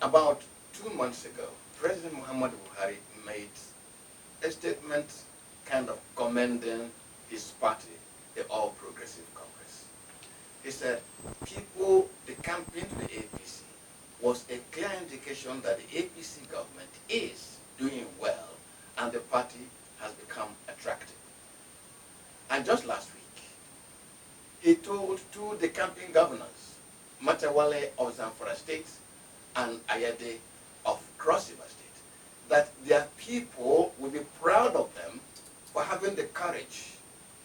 About 2 months ago, President Muhammad Buhari made a statement kind of commending his party, the All Progressive Congress. He said, the campaign to the APC was a clear indication that the APC government is doing well and the party has become attractive. And just last week, he told the campaign governors, Matawale of Zamfara State and Ayade of Cross River State, that their people will be proud of them for having the courage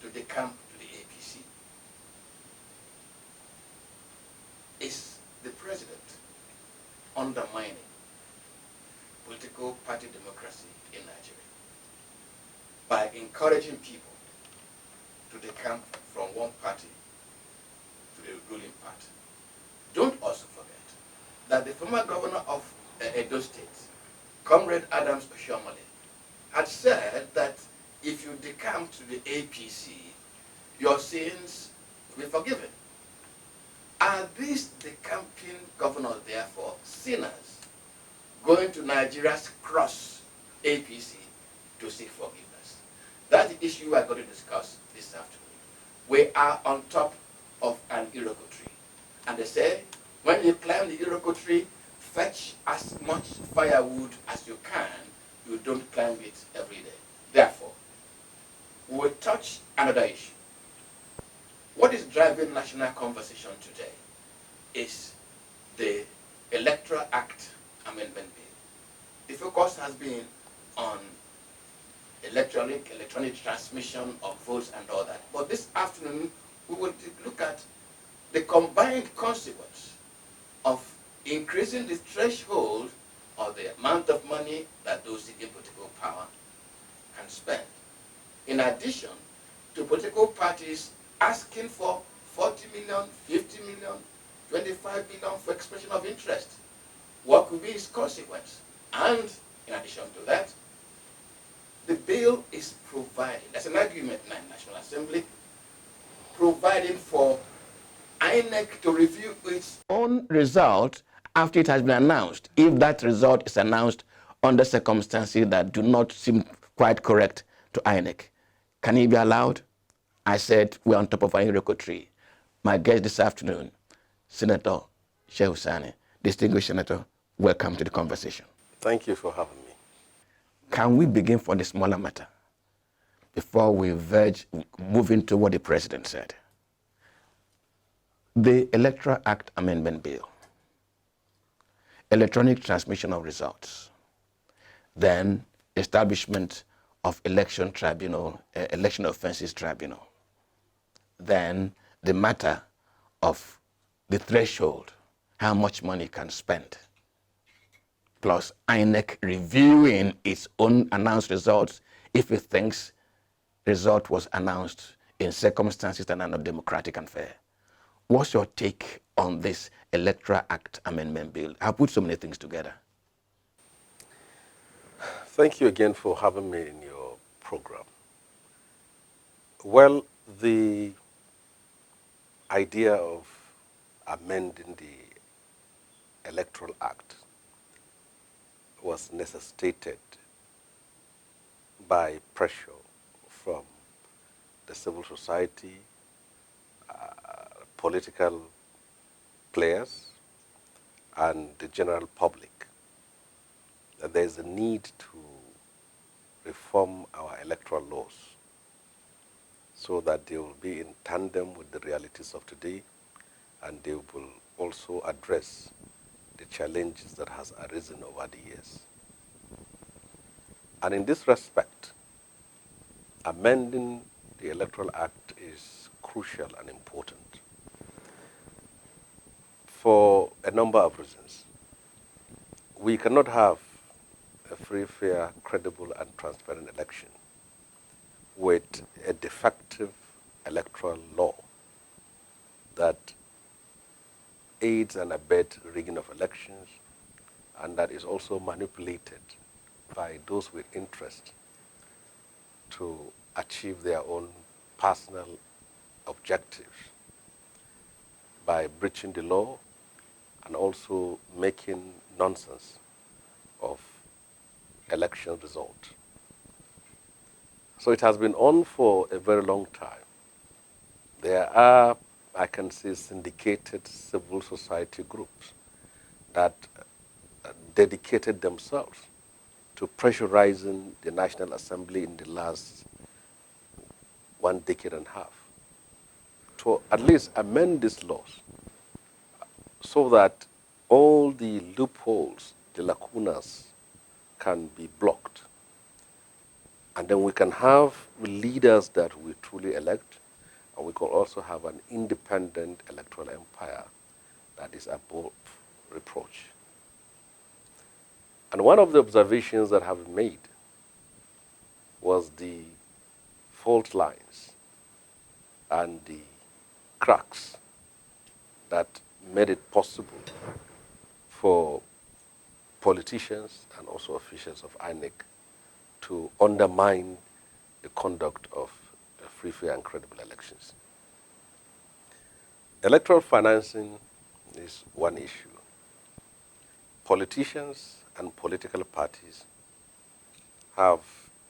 to decamp to the APC. Is the president undermining political party democracy in Nigeria by encouraging people to decamp from one party to the ruling party? Don't also forget that the former governor of Edo State, Comrade Adams Oshiomhole, had said that if you decamp to the APC, your sins will be forgiven. Are these decamping governors, therefore, sinners going to Nigeria's cross APC to seek forgiveness? That's the issue we are going to discuss this afternoon. We are on top of an Iroko tree. And they say, when you climb the Iroko tree, fetch as much firewood as you can. You don't climb it every day. Therefore, we will touch another issue. What is driving national conversation today is the Electoral Act Amendment Bill. The focus has been on electronic transmission of votes and all that. But this afternoon, we will look at the combined consequence of increasing the threshold of the amount of money that those seeking political power can spend. In addition to political parties asking for 40 million, 50 million, 25 million for expression of interest, what could be its consequence? And in addition to that, the bill is providing, there's an agreement in the National Assembly, providing for INEC to review its own result after it has been announced, if that result is announced under circumstances that do not seem quite correct to INEC. Can it be allowed? I said we're on top of an Iroko tree. My guest this afternoon, Senator Shehu Sani. Distinguished Senator, welcome to the conversation. Thank you for having me. Can we begin from the smaller matter before we move into what the president said? The Electoral Act Amendment Bill, electronic transmission of results, then establishment of election tribunal, election offenses tribunal, then the matter of the threshold, how much money can spend, plus INEC reviewing its own announced results if it thinks result was announced in circumstances that are not democratic and fair. What's your take on this Electoral Act Amendment Bill? I put so many things together. Thank you again for having me in your program. Well, the idea of amending the Electoral Act was necessitated by pressure from the civil society, political players, and the general public. That there is a need to reform our electoral laws so that they will be in tandem with the realities of today, and they will also address the challenges that has arisen over the years. And in this respect, amending the Electoral Act is crucial and important for a number of reasons. We cannot have a free, fair, credible, and transparent election with a defective electoral law that aids and abets rigging of elections and that is also manipulated by those with interest to achieve their own personal objectives by breaching the law and also making nonsense of election result. So it has been on for a very long time. There are, I can say, syndicated civil society groups that dedicated themselves to pressurizing the National Assembly in the last 1.5 decades to at least amend these laws so that all the loopholes, the lacunas, can be blocked. And then we can have leaders that we truly elect, and we can also have an independent electoral empire that is above reproach. And one of the observations that have been made was the fault lines and the cracks that made it possible for politicians and also officials of INEC to undermine the conduct of free, fair, and credible elections. Electoral financing is one issue. Politicians and political parties have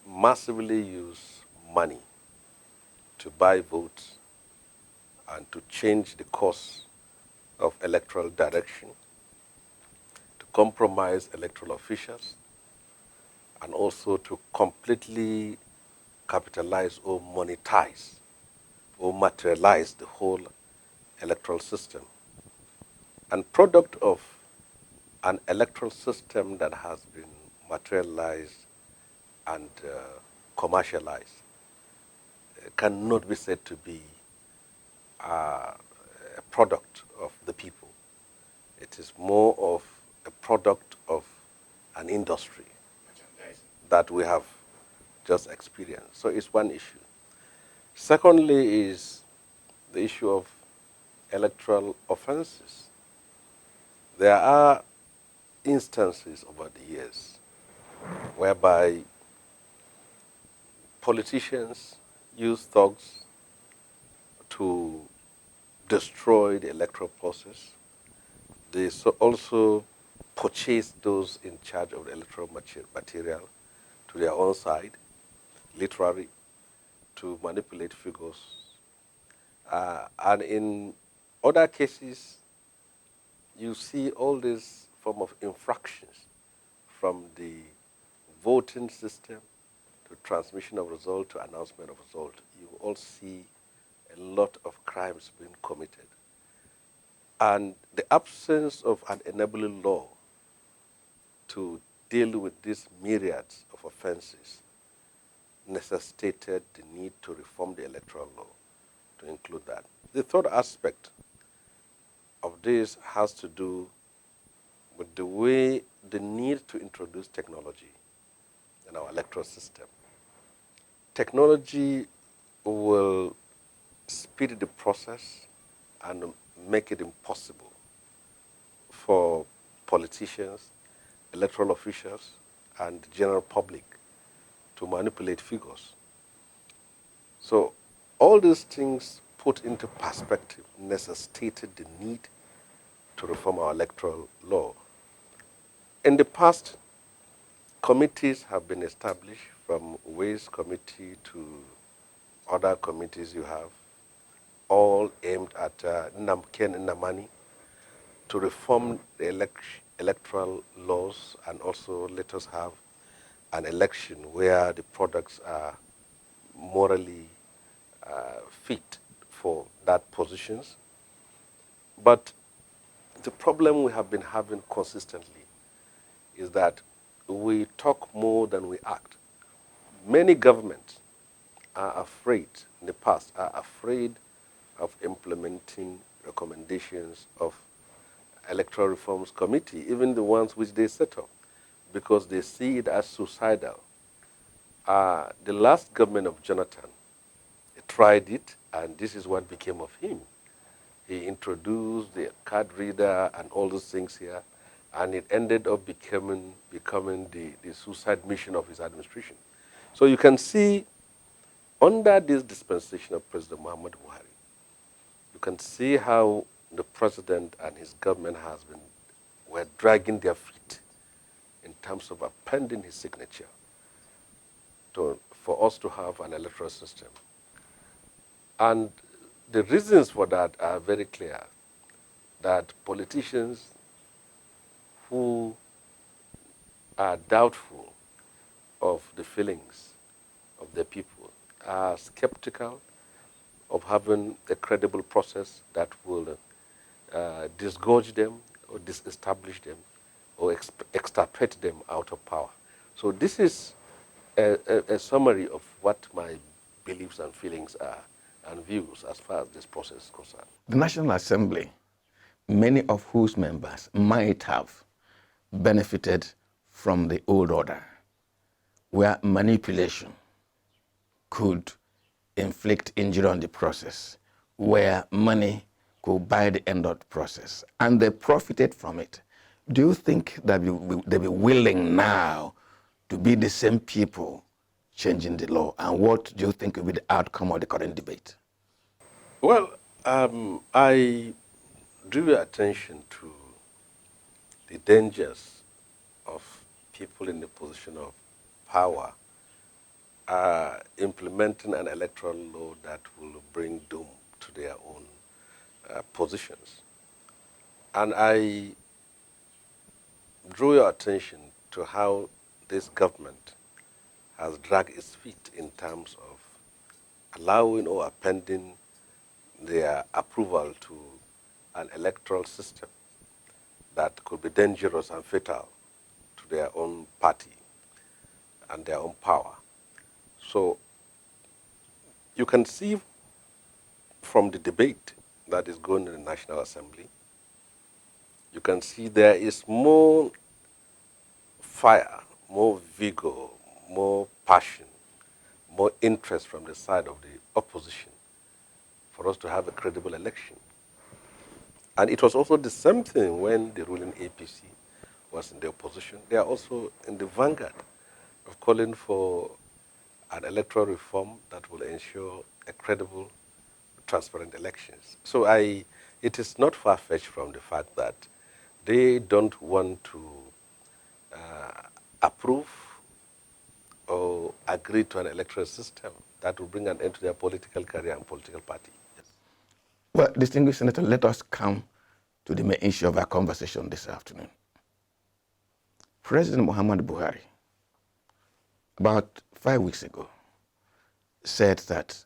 massively used money to buy votes and to change the course of electoral direction, to compromise electoral officials, and also to completely capitalize or monetize or materialize the whole electoral system. And product of an electoral system that has been materialized and commercialized cannot be said to be a product of the people. It is more of a product of an industry that we have just experienced. So it's one issue. Secondly is the issue of electoral offenses. There are instances over the years whereby politicians use thugs to destroy the electoral process. They also purchase those in charge of the electoral material to their own side, literally, to manipulate figures. And in other cases, you see all these form of infractions from the voting system to transmission of result to announcement of result. You all see a lot of crimes being committed. And the absence of an enabling law to deal with these myriads of offenses necessitated the need to reform the electoral law to include that. The third aspect of this has to do with the need to introduce technology in our electoral system. Technology will speed the process and make it impossible for politicians, electoral officials, and the general public to manipulate figures. So all these things put into perspective necessitated the need to reform our electoral law. In the past, committees have been established, from Ways Committee to other committees you have, all aimed at Namken Namani, to reform the electoral laws and also let us have an election where the products are morally fit for that positions. But the problem we have been having consistently is that we talk more than we act. Many governments are afraid, in the past, are afraid of implementing recommendations of Electoral Reforms Committee, even the ones which they set up, because they see it as suicidal. The last government of Jonathan tried it, and this is what became of him. He introduced the card reader and all those things here, and it ended up becoming the suicide mission of his administration. So you can see, under this dispensation of President Muhammad Buhari, you can see how the president and his government has been were dragging their feet in terms of appending his signature for us to have an electoral system. And the reasons for that are very clear, that politicians who are doubtful of the feelings of the people are skeptical of having a credible process that will disgorge them or disestablish them or extirpate them out of power. So this is a summary of what my beliefs and feelings are and views as far as this process is concerned. The National Assembly, many of whose members might have benefited from the old order, where manipulation could inflict injury on the process, where money could buy the end of the process, and they profited from it. Do you think that they'll be willing now to be the same people changing the law? And what do you think will be the outcome of the current debate? Well, I drew your attention to the dangers of people in the position of power implementing an electoral law that will bring doom to their own positions. And I drew your attention to how this government has dragged its feet in terms of allowing or appending their approval to an electoral system that could be dangerous and fatal to their own party and their own power. So you can see from the debate that is going in the National Assembly, you can see there is more fire, more vigor, more passion, more interest from the side of the opposition for us to have a credible election. And it was also the same thing when the ruling APC was in the opposition. They are also in the vanguard of calling for an electoral reform that will ensure a credible, transparent elections. So it is not far-fetched from the fact that they don't want to approve or agree to an electoral system that will bring an end to their political career and political party. Yes. Well, distinguished Senator, let us come to the main issue of our conversation this afternoon. President Muhammad Buhari, about 5 weeks ago, said that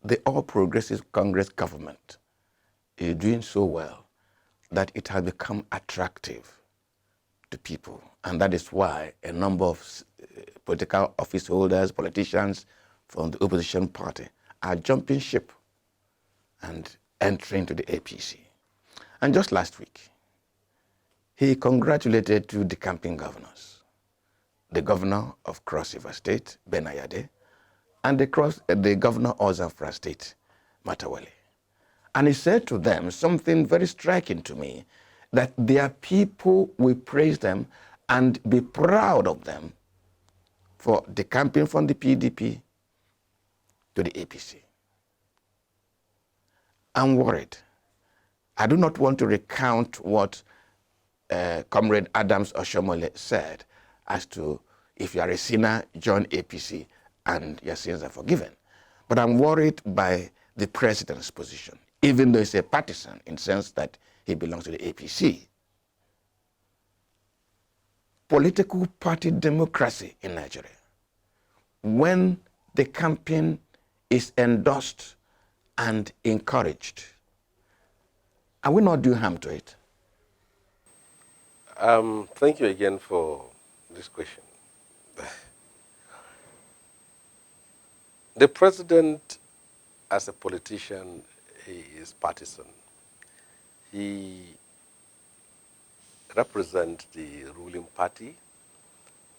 the All Progressive Congress government is doing so well that it has become attractive to people. And that is why a number of political office holders, politicians from the opposition party are jumping ship and entering to the APC. And just last week, he congratulated two decamping governors, the governor of Cross River State, Ben Ayade, and the governor of Zamfara State, Matawale. And he said to them something very striking to me, that their people will praise them and be proud of them for decamping from the PDP to the APC. I'm worried. I do not want to recount what Comrade Adams Oshomole said as to if you are a sinner, join APC and your sins are forgiven. But I'm worried by the president's position, even though he's a partisan in the sense that he belongs to the APC. Political party democracy in Nigeria, when the campaign is endorsed and encouraged, are we not doing harm to it? Thank you again for this question. The president, as a politician, he is partisan. He represents the ruling party,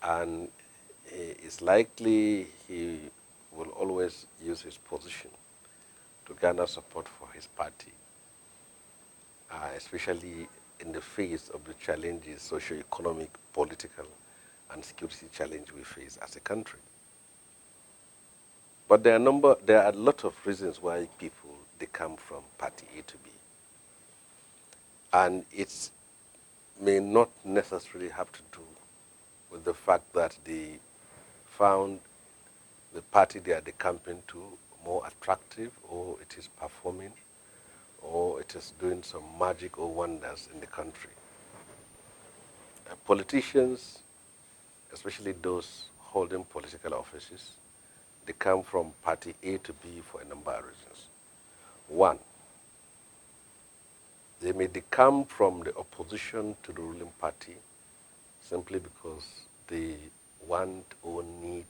and it's likely he will always use his position to garner support for his party, especially in the face of the challenges, socio-economic, political, and security challenge we face as a country. But there are a lot of reasons why people, they come from party A to B. And it's may not necessarily have to do with the fact that they found the party they are decamping to more attractive, or it is performing, or it is doing some magic or wonders in the country. Politicians, especially those holding political offices, they come from party A to B for a number of reasons. One, they may decamp from the opposition to the ruling party simply because they want or need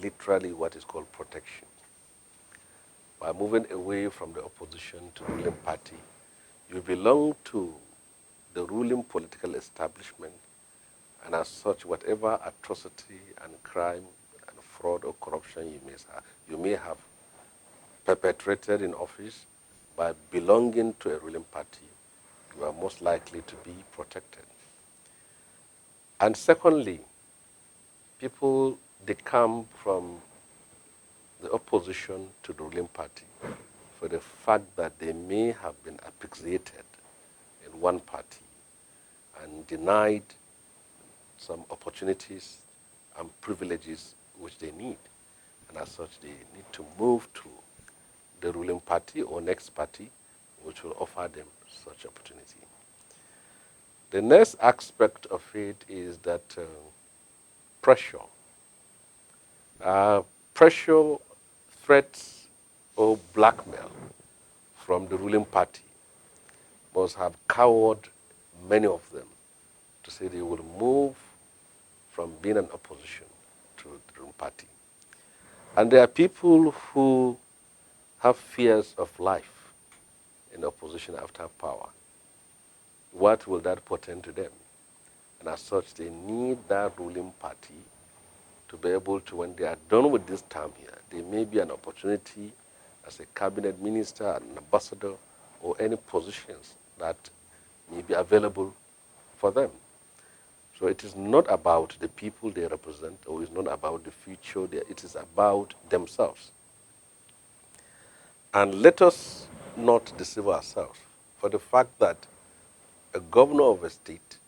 literally what is called protection. By moving away from the opposition to the ruling party, you belong to the ruling political establishment, and as such, whatever atrocity and crime and fraud or corruption you may have perpetrated in office, by belonging to a ruling party, you are most likely to be protected. And secondly, people decamp from the opposition to the ruling party for the fact that they may have been asphyxiated in one party and denied some opportunities and privileges which they need. And as such, they need to move to the ruling party or next party which will offer them such opportunity. The next aspect of it is that pressure. Pressure, threats, or blackmail from the ruling party must have cowed many of them to say they will move from being an opposition to the ruling party. And there are people who have fears of life in opposition after power. What will that portend to them? And as such, they need that ruling party to be able to, when they are done with this term here, there may be an opportunity as a cabinet minister, an ambassador, or any positions that may be available for them. So it is not about the people they represent, or it's not about the future. It is about themselves. And let us not deceive ourselves for the fact that a governor of a state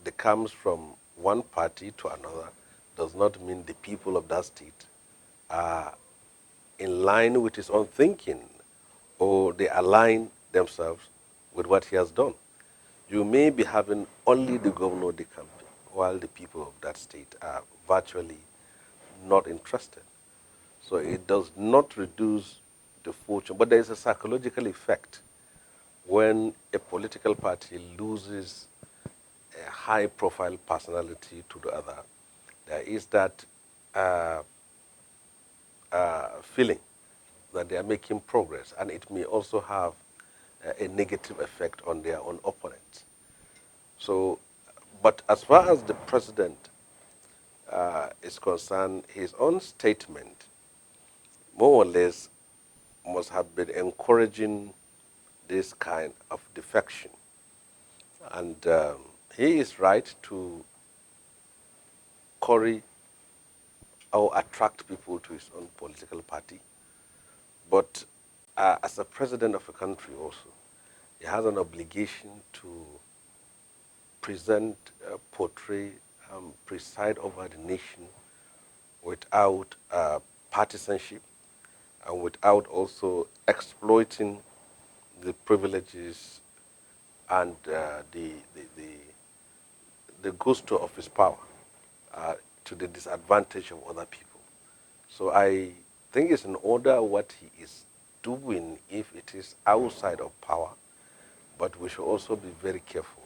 that comes from one party to another does not mean the people of that state are in line with his own thinking, or they align themselves with what he has done. You may be having only the governor decamping, while the people of that state are virtually not interested. So it does not reduce the fortune, but there is a psychological effect when a political party loses a high-profile personality to the other. There is that uh, feeling that they are making progress, and it may also have a negative effect on their own opponents. So, but as far as the president is concerned, his own statement more or less must have been encouraging this kind of defection. And he is right to curry or attract people to his own political party. But as a president of a country also, he has an obligation to present, portray, preside over the nation without partisanship and without also exploiting the privileges and the gusto of his power uh, to the disadvantage of other people. So I think it's in order what he is doing if it is outside of power, but we should also be very careful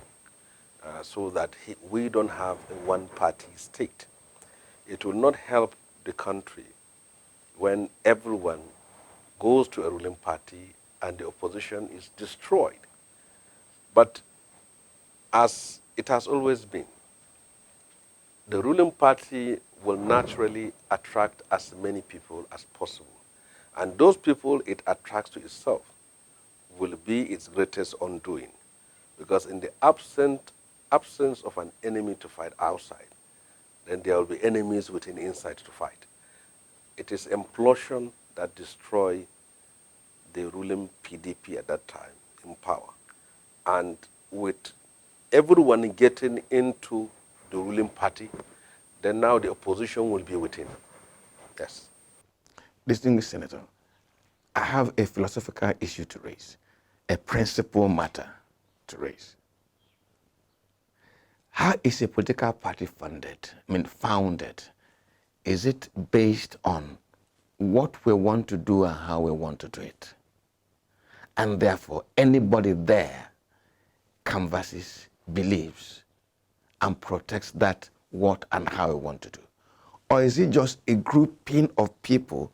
so that we don't have a one-party state. It will not help the country when everyone goes to a ruling party and the opposition is destroyed. But as it has always been, the ruling party will naturally attract as many people as possible. And those people it attracts to itself will be its greatest undoing. Because in the absence of an enemy to fight outside, then there will be enemies within inside to fight. It is implosion that destroyed the ruling PDP at that time in power. And with everyone getting into the ruling party, then now the opposition will be within. Yes. Distinguished Senator, I have a philosophical issue to raise, a principal matter to raise. How is a political party founded? Is it based on what we want to do and how we want to do it? And therefore, anybody there canvasses, believes, and protects that what and how we want to do? Or is it just a grouping of people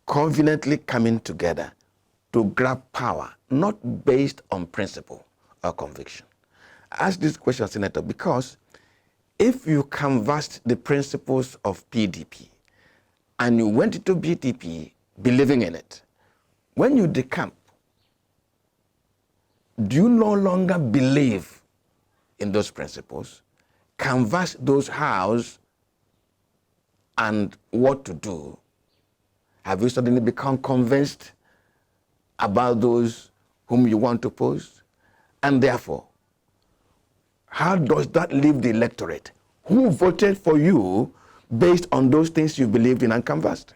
conveniently coming together to grab power, not based on principle or conviction? I ask this question, Senator, because if you canvassed the principles of PDP and you went into BDP believing in it, when you decamp, do you no longer believe in those principles, canvass those hows and what to do? Have you suddenly become convinced about those whom you want to oppose? And therefore, how does that leave the electorate who voted for you based on those things you believed in and canvassed?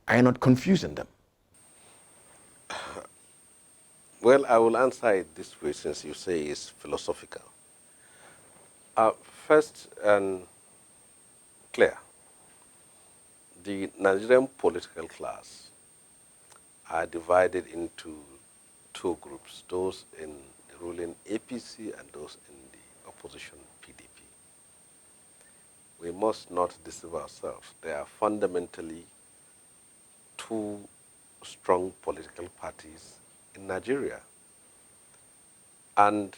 Are you not confusing them? Well, I will answer it this way since you say it's philosophical. First and clear, the Nigerian political class are divided into two groups, those in the ruling APC and those in the opposition PDP. We must not deceive ourselves. There are fundamentally two strong political parties in Nigeria. And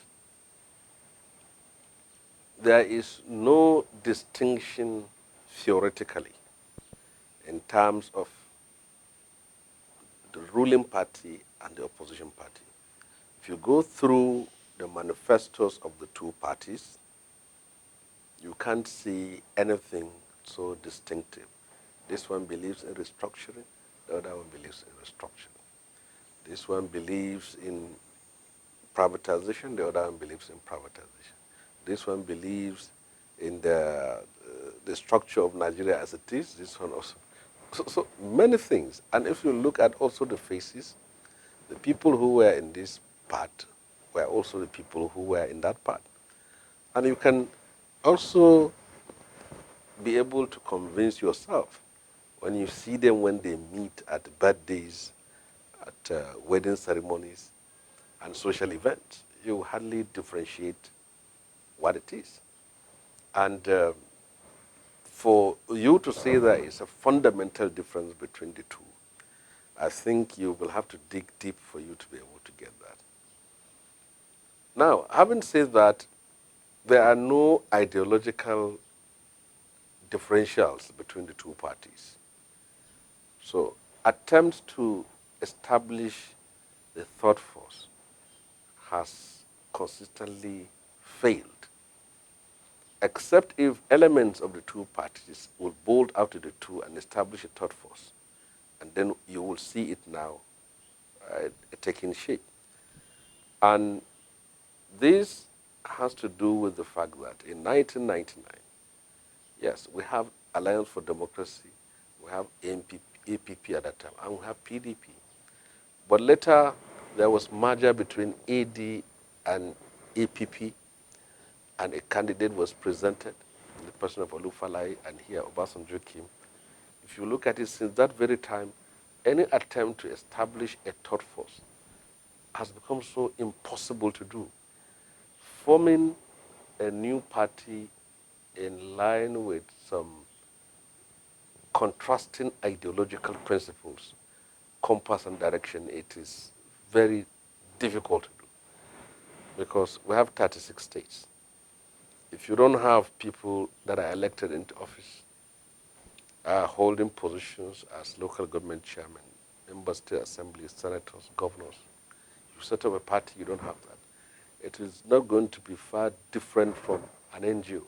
there is no distinction theoretically in terms of the ruling party and the opposition party. If you go through the manifestos of the two parties, you can't see anything so distinctive. This one believes in restructuring, the other one believes in restructuring. This one believes in privatization, the other one believes in privatization. This one believes in the structure of Nigeria as it is, this one also. So many things. And if you look at also the faces, the people who were in this part were also the people who were in that part. And you can also be able to convince yourself when you see them when they meet at birthdays, at wedding ceremonies, and social events. You hardly differentiate what it is. And for you to say there is a fundamental difference between the two, I think you will have to dig deep for you to be able to get that. Now, having said that, there are no ideological differentials between the two parties. So attempts to establish the thought force has consistently failed, except if elements of the two parties will bolt out to the two and establish a thought force. And then you will see it now taking shape. And this has to do with the fact that in 1999, yes, we have Alliance for Democracy, we have APP at that time, and we have PDP. But later, there was merger between AD and APP, and a candidate was presented, the person of Olufalaye, and here Obasanjo came. If you look at it, since that very time, any attempt to establish a thought force has become so impossible to do. Forming a new party in line with some contrasting ideological principles, compass and direction, it is very difficult to do because we have 36 states. If you don't have people that are elected into office, holding positions as local government chairman, member state assemblies, senators, governors, you set up a party, you don't have that. It is not going to be far different from an NGO.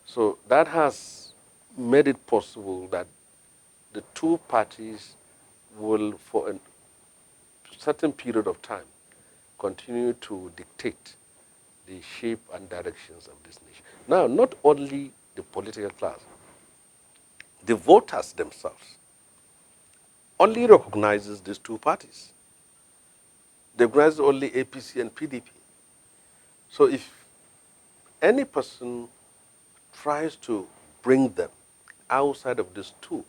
So that has made it possible that the two parties will, for a certain period of time, continue to dictate the shape and directions of this nation. Now, not only the political class, the voters themselves only recognizes these two parties. They recognize only APC and PDP. So if any person tries to bring them outside of these two,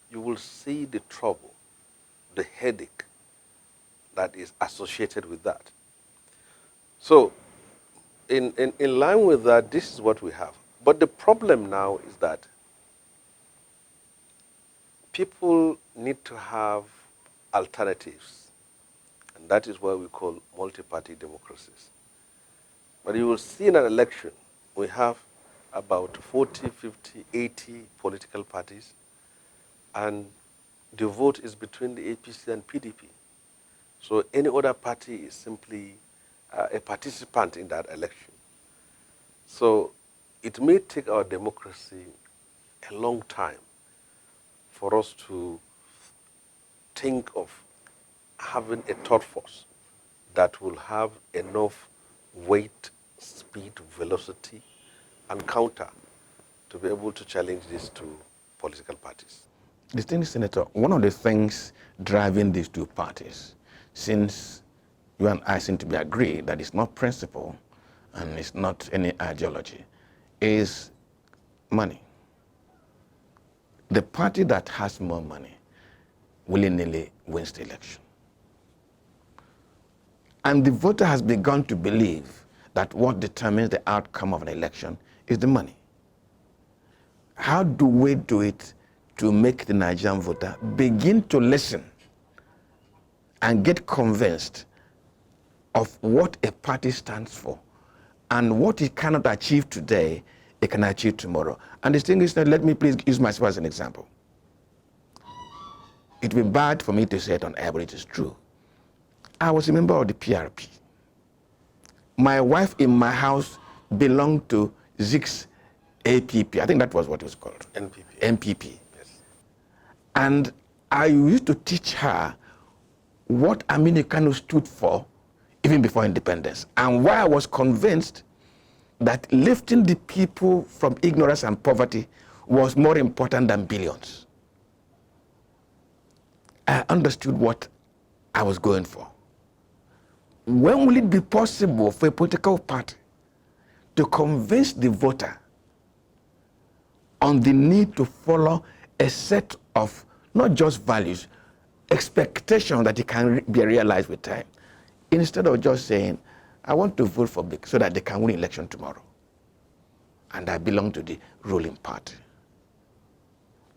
you will see the trouble, the headache that is associated with that. So in line with that, this is what we have. But the problem now is that people need to have alternatives, and that is what we call multi-party democracies. But you will see in an election, we have about 40, 50, 80 political parties, and the vote is between the APC and PDP. So any other party is simply a participant in that election. So it may take our democracy a long time for us to think of having a thought force that will have enough weight, speed, velocity, and counter to be able to challenge these two political parties. Distinguished Senator, one of the things driving these two parties, since you and I seem to be agreed that it's not principle and it's not any ideology, is money. The party that has more money willy-nilly wins the election. And the voter has begun to believe that what determines the outcome of an election is the money. How do we do it to make the Nigerian voter begin to listen and get convinced of what a party stands for and what it cannot achieve today, it can achieve tomorrow? And distinguished, let me please use myself as an example. It would be bad for me to say it on air, but it is true. I was a member of the PRP. My wife in my house belonged to Zig's APP. I think that was what it was called. NPP. NPP. Yes. And I used to teach her what Aminu Kano stood for even before independence, and why I was convinced that lifting the people from ignorance and poverty was more important than billions. I understood what I was going for. When will it be possible for a political party to convince the voter on the need to follow a set of not just values, expectations that it can be realized with time, instead of just saying, I want to vote for Big so that they can win election tomorrow, and I belong to the ruling party?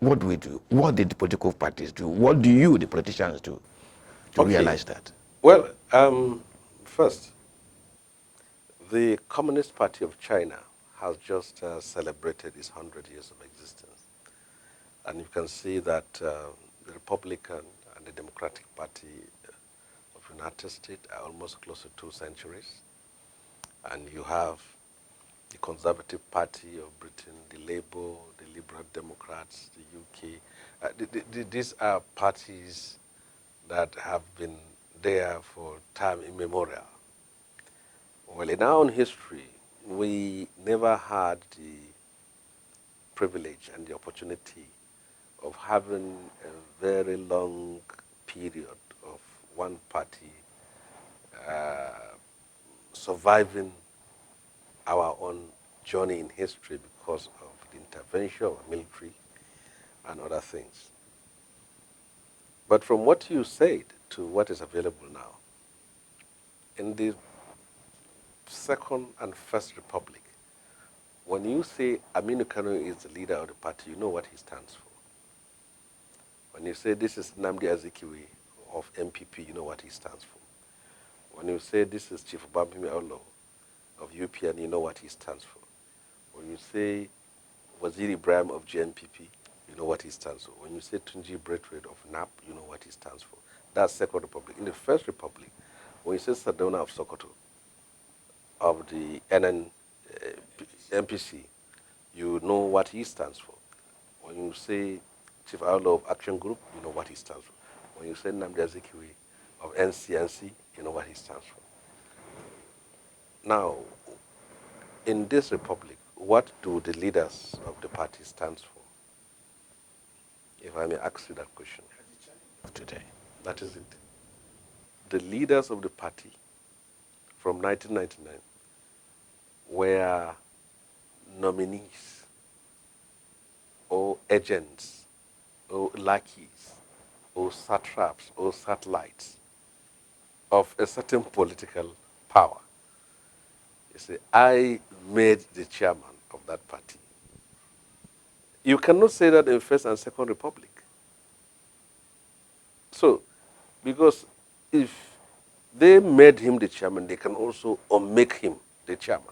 What do we do? What did the political parties do? What do you, the politicians, do to realize that? Well, first, the Communist Party of China has just celebrated its 100 years of existence. And you can see that the Republican and the Democratic Party of the United States are almost close to 2 centuries. And you have the Conservative Party of Britain, the Labour, the Liberal Democrats, the UK. These are parties that have been there for time immemorial. Well, in our own history, we never had the privilege and the opportunity of having a very long period of one party surviving our own journey in history because of the intervention of military and other things. But from what you said to what is available now, in the Second and First Republic, when you say Aminu Kano is the leader of the party, you know what he stands for. When you say this is Nnamdi Azikiwe of MPP, you know what he stands for. When you say this is Chief Obafemi Awolowo of UPN, you know what he stands for. When you say Waziri Ibrahim of JNPP, you know what he stands for. When you say Tunji Braithwaite of NAP, you know what he stands for. That's Second Republic. In the First Republic, when you say Sardauna of Sokoto, of the MPC, you know what he stands for. When you say Chief Awolowo of Action Group, you know what he stands for. When you say Nnamdi Azikiwe of NCNC, you know what he stands for. Now, in this republic, what do the leaders of the party stand for? If I may ask you that question. Today. That is it. The leaders of the party from 1999 were nominees or agents or lackeys or satraps or satellites of a certain political power. You see, I made the chairman of that party. You cannot say that in First and Second Republic. So, because if they made him the chairman, they can also unmake him the chairman.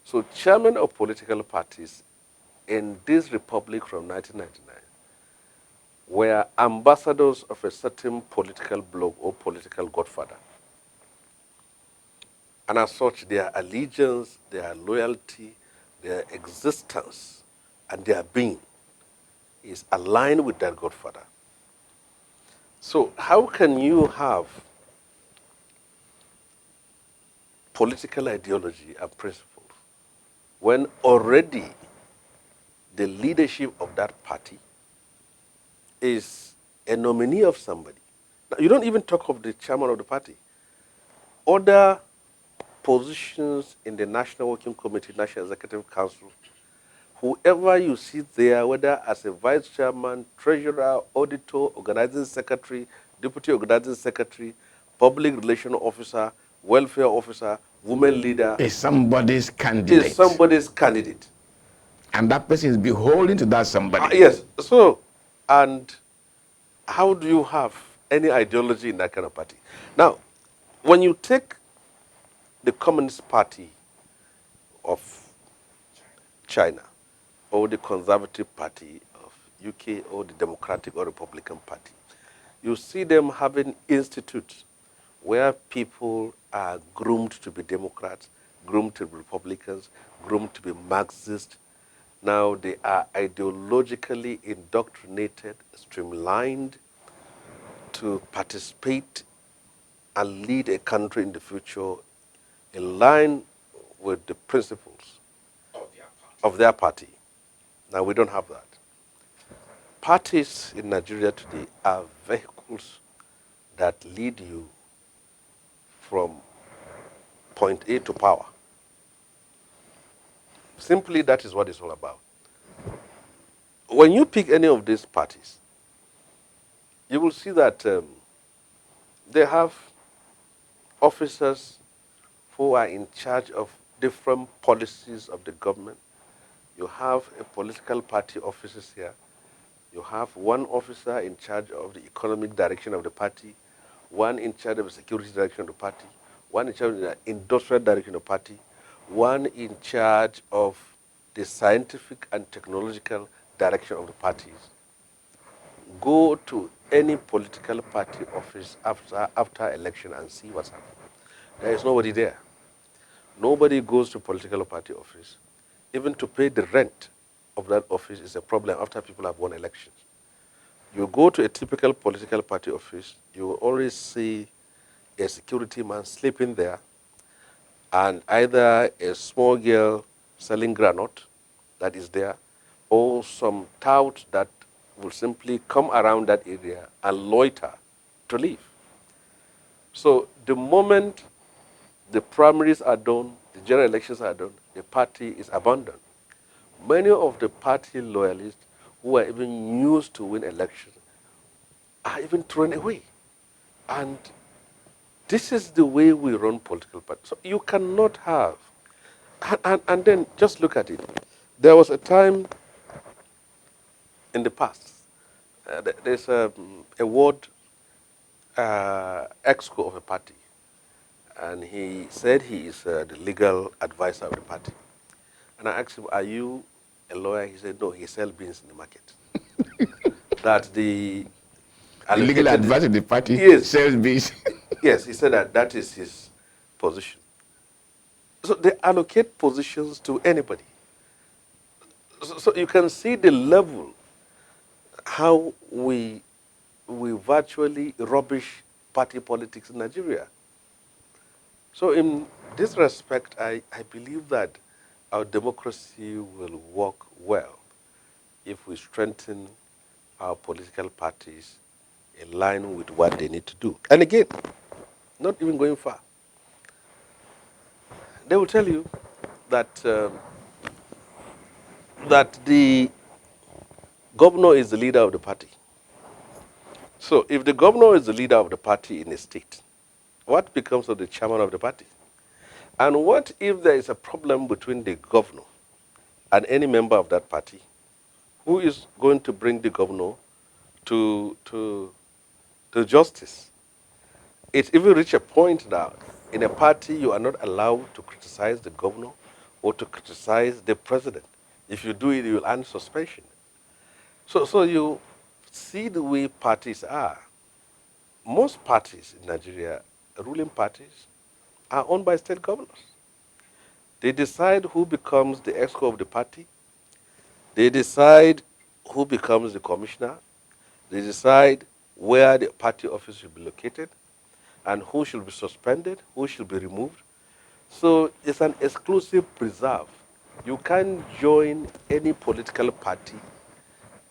So chairman of political parties in this republic from 1999 were ambassadors of a certain political bloc or political godfather. And as such, their allegiance, their loyalty, their existence, and their being is aligned with that godfather. So how can you have political ideology and principles when already the leadership of that party is a nominee of somebody? Now, you don't even talk of the chairman of the party. Other positions in the National Working Committee, National Executive Council, whoever you see there, whether as a vice chairman, treasurer, auditor, organizing secretary, deputy organizing secretary, public relation officer, welfare officer, women leader, Is somebody's candidate. is somebody's candidate. And that person is beholden to that somebody. Yes. So, and how do you have any ideology in that kind of party? Now, when you take the Communist Party of China, or the Conservative Party of UK, or the Democratic or Republican Party, you see them having institutes where people are groomed to be Democrats, groomed to be Republicans, groomed to be Marxists. Now they are ideologically indoctrinated, streamlined to participate and lead a country in the future in line with the principles of their party. Now we don't have that. Parties in Nigeria today are vehicles that lead you from point A to power. Simply, that is what it's all about. When you pick any of these parties, you will see that they have officers who are in charge of different policies of the government. You have a political party officers here. You have one officer in charge of the economic direction of the party, one in charge of the security direction of the party, one in charge of the industrial direction of the party, one in charge of the scientific and technological direction of the parties. Go to any political party office after election and see what's happening. There is nobody there. Nobody goes to political party office. Even to pay the rent of that office is a problem after people have won elections. You go to a typical political party office, you will always see a security man sleeping there, and either a small girl selling granite that is there, or some tout that will simply come around that area and loiter to leave. So the moment the primaries are done, the general elections are done, the party is abandoned. Many of the party loyalists who are even used to win elections are even thrown away. And this is the way we run political parties. So you cannot have, and then just look at it. There was a time in the past, there's a ward exco of a party, and he said he is the legal advisor of the party. And I asked him, are you a lawyer? He said, no, he sells beans in the market. That the legal advisor of the party yes, sells beans. yes, he said that that is his position. So they allocate positions to anybody. So you can see the level, how we virtually rubbish party politics in Nigeria. So in this respect, I believe that our democracy will work well if we strengthen our political parties in line with what they need to do. And again, not even going far, they will tell you that that the governor is the leader of the party. So if the governor is the leader of the party in a state, what becomes of the chairman of the party? And what if there is a problem between the governor and any member of that party? Who is going to bring the governor to justice? It's even reached a point now in a party you are not allowed to criticize the governor or to criticize the president. If you do it, you will earn suspension. So you see the way parties are. Most parties in Nigeria, ruling parties, are owned by state governors. They decide who becomes the exco of the party. They decide who becomes the commissioner. They decide where the party office should be located and who should be suspended, who should be removed. So it's an exclusive preserve. You can't join any political party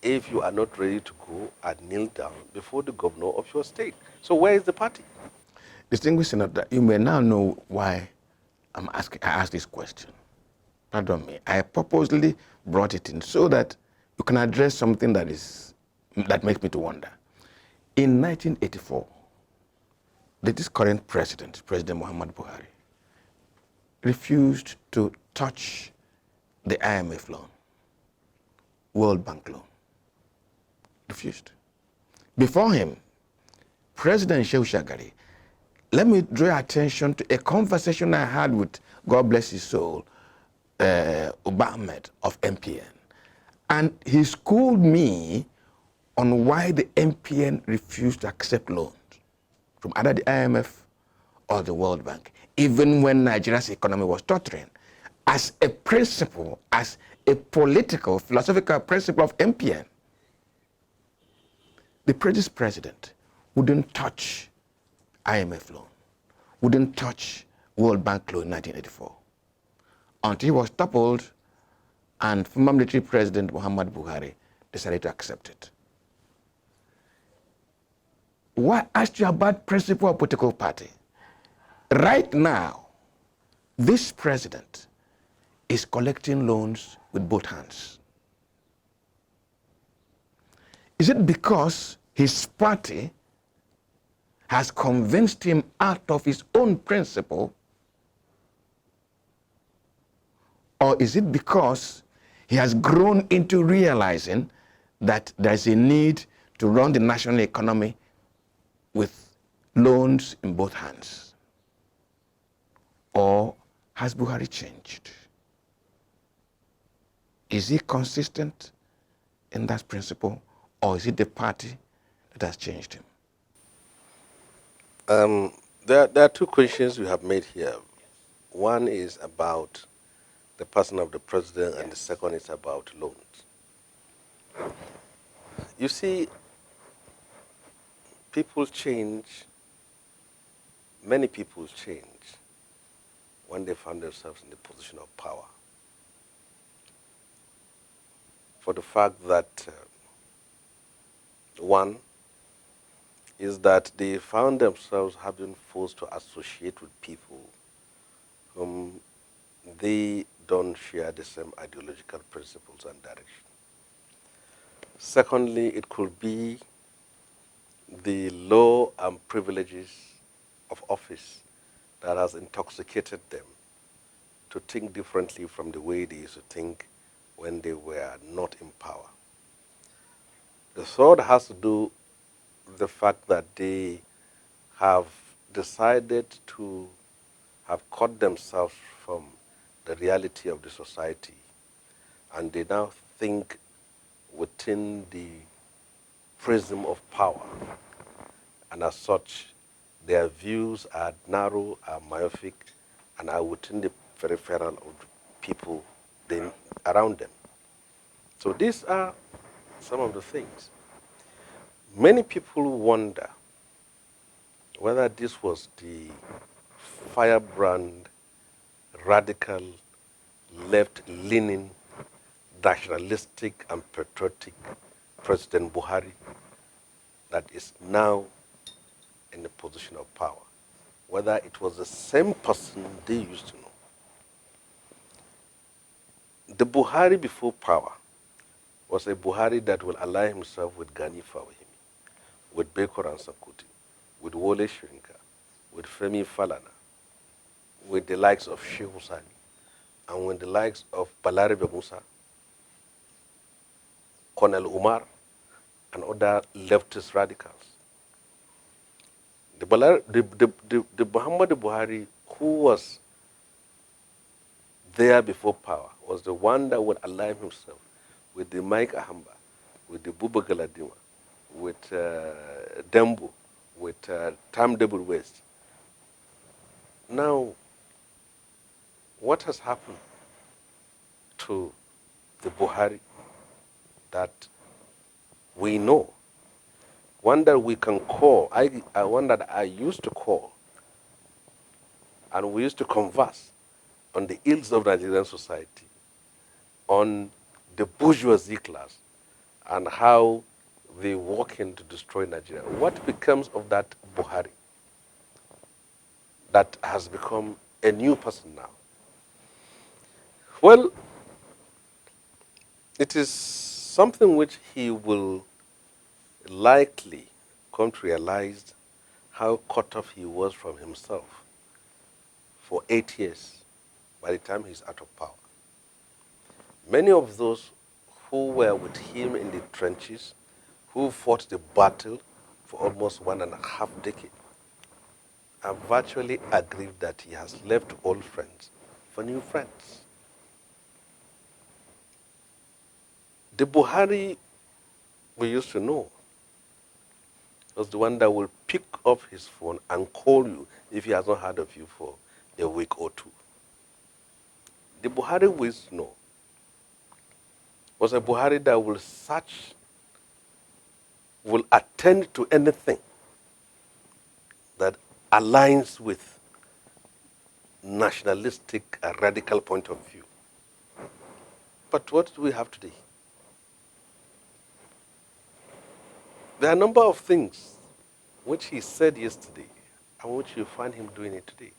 if you are not ready to go and kneel down before the governor of your state. So where is the party? Distinguished Senator, you may now know why I asked this question. Pardon me. I purposely brought it in so that you can address something that makes me to wonder. In 1984, this current president, President Muhammad Buhari, refused to touch the IMF loan, World Bank loan. Refused. Before him, President Shehu Shagari, let me draw your attention to a conversation I had with, God bless his soul, Uba Ahmed of MPN. And he schooled me on why the MPN refused to accept loans from either the IMF or the World Bank, even when Nigeria's economy was tottering. As a principle, as a political, philosophical principle of MPN, the previous president wouldn't touch IMF loan, wouldn't touch World Bank loan in 1984, until he was toppled and former military president Muhammad Buhari decided to accept it. Why ask you about principle of political party? Right now, this president is collecting loans with both hands. Is it because his party has convinced him out of his own principle? Or is it because he has grown into realizing that there's a need to run the national economy with loans in both hands? Or has Buhari changed? Is he consistent in that principle, or is it the party that has changed him? There are two questions you have made here. One is about the person of the president, and the second is about loans. You see, people change, many people change when they find themselves in the position of power. For the fact that, one, is that they found themselves having forced to associate with people whom they don't share the same ideological principles and direction. Secondly, it could be the law and privileges of office that has intoxicated them to think differently from the way they used to think when they were not in power. The third has to do with the fact that they have decided to have cut themselves from the reality of the society, and they now think within the prism of power, and as such, their views are narrow, are myopic, and are within the peripheral of the people around them. So these are some of the things. Many people wonder whether this was the firebrand, radical, left-leaning, nationalistic and patriotic President Buhari that is now in a position of power. Whether it was the same person they used to know. The Buhari before power was a Buhari that will ally himself with Gani Fawahimi, with Bekor and Sakuti, with Wole Soyinka, with Femi Falana, with the likes of Shehu Sani, and with the likes of Balarabe Musa, Colonel Umar, and other leftist radicals. The Muhammad Buhari, who was there before power, was the one that would align himself with the Mike Ahamba, with the Buba Galadima, with Dembo, with Tam Debur West. Now, what has happened to the Buhari that we know? One that we can call, one that I used to call, and we used to converse on the ills of Nigerian society, on the bourgeoisie class, and how they walk in to destroy Nigeria. What becomes of that Buhari that has become a new person now? Well, it is something which he will likely come to realize how cut off he was from himself for 8 years by the time he's out of power. Many of those who were with him in the trenches, who fought the battle for almost 1.5 decades, are virtually agreed that he has left old friends for new friends. The Buhari we used to know was the one that will pick up his phone and call you if he has not heard of you for a week or two. The Buhari we used to know was a Buhari that will search, will attend to anything that aligns with nationalistic, radical point of view. But what do we have today? There are a number of things which he said yesterday and which you find him doing it today.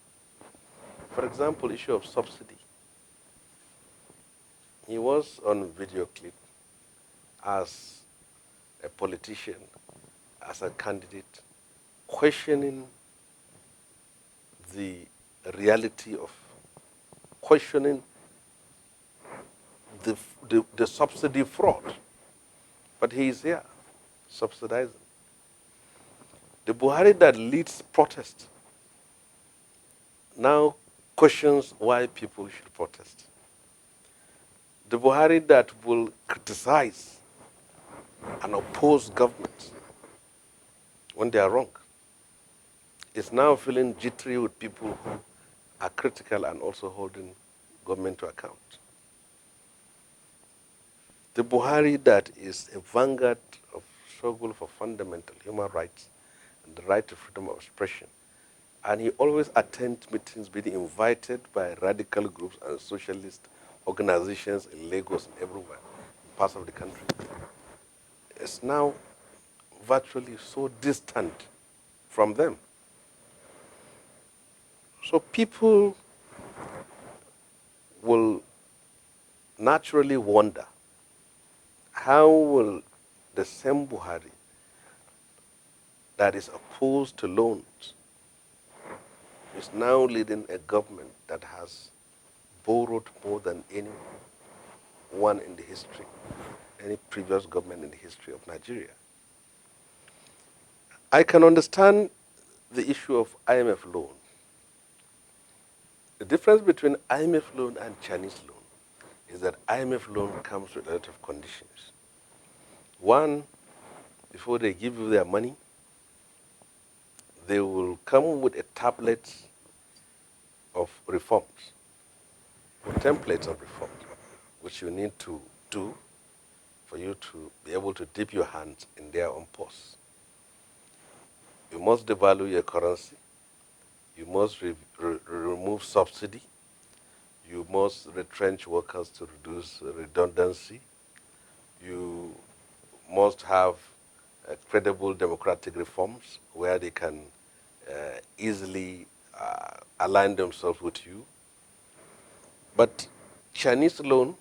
For example, issue of subsidy. He was on video clip as a politician, as a candidate, questioning the reality of, questioning the subsidy fraud. But he is here, subsidizing. The Buhari that leads protest now questions why people should protest. The Buhari that will criticize and oppose governments when they are wrong is now feeling jittery with people who are critical and also holding government to account. The Buhari that is a vanguard of struggle for fundamental human rights and the right to freedom of expression, and he always attends meetings being invited by radical groups and socialist organizations in Lagos and everywhere, parts of the country, is now virtually so distant from them. So people will naturally wonder, how will the same Buhari that is opposed to loans is now leading a government that has borrowed more than anyone in the history, any previous government in the history of Nigeria? I can understand the issue of IMF loan. The difference between IMF loan and Chinese loan is that IMF loan comes with a lot of conditions. One, before they give you their money, they will come with a tablet of reforms, or templates of reforms, which you need to do for you to be able to dip your hands in their own purse. You must devalue your currency. You must remove subsidy. You must retrench workers to reduce redundancy. You must have credible democratic reforms where they can easily align themselves with you. But Chinese loan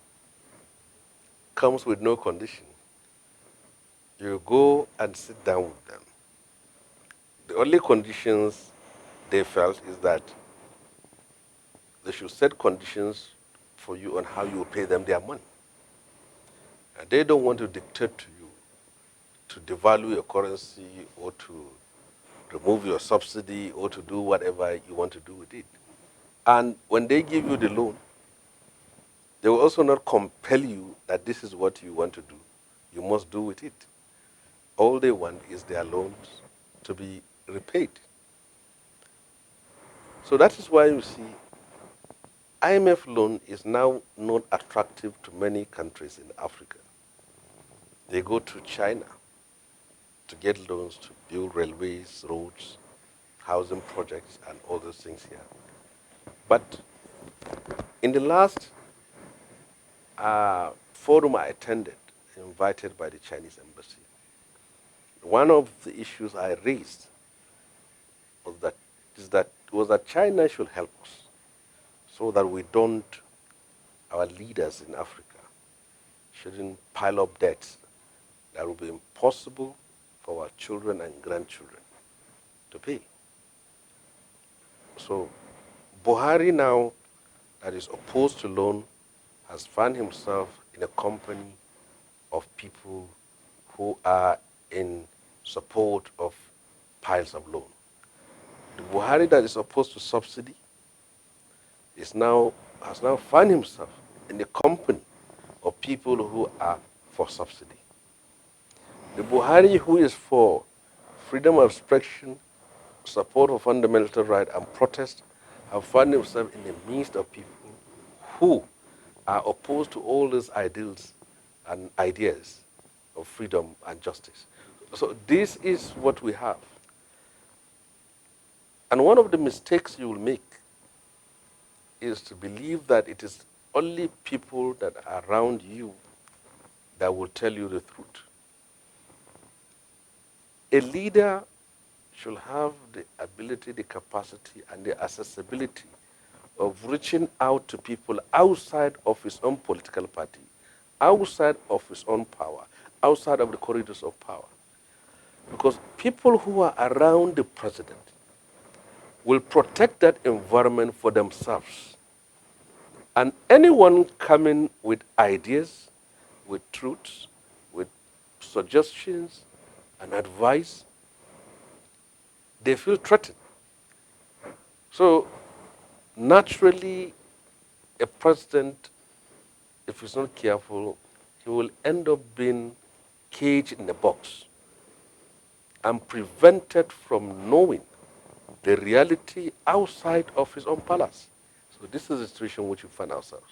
comes with no condition. You go and sit down with them. The only conditions they felt is that they should set conditions for you on how you pay them their money. And they don't want to dictate to you to devalue your currency or to remove your subsidy or to do whatever you want to do with it. And when they give you the loan, they will also not compel you that this is what you want to do. You must do with it. All they want is their loans to be repaid. So that is why you see IMF loan is now not attractive to many countries in Africa. They go to China to get loans to build railways, roads, housing projects, and all those things here. But in the last forum I attended, invited by the Chinese embassy, one of the issues I raised was that China should help us so that our leaders in Africa shouldn't pile up debts that will be impossible for our children and grandchildren to pay. So Buhari now, that is opposed to loan, has found himself in a company of people who are in support of piles of loan. The Buhari that is opposed to subsidy has now found himself in the company of people who are for subsidy. The Buhari who is for freedom of expression, support of fundamental rights, and protest have found himself in the midst of people who are opposed to all these ideals and ideas of freedom and justice. So this is what we have. And one of the mistakes you will make is to believe that it is only people that are around you that will tell you the truth. A leader should have the ability, the capacity, and the accessibility of reaching out to people outside of his own political party, outside of his own power, outside of the corridors of power. Because people who are around the president will protect that environment for themselves. And anyone coming with ideas, with truths, with suggestions and advice, they feel threatened. So naturally, a president, if he's not careful, he will end up being caged in a box and prevented from knowing the reality outside of his own palace. So this is the situation in which we find ourselves.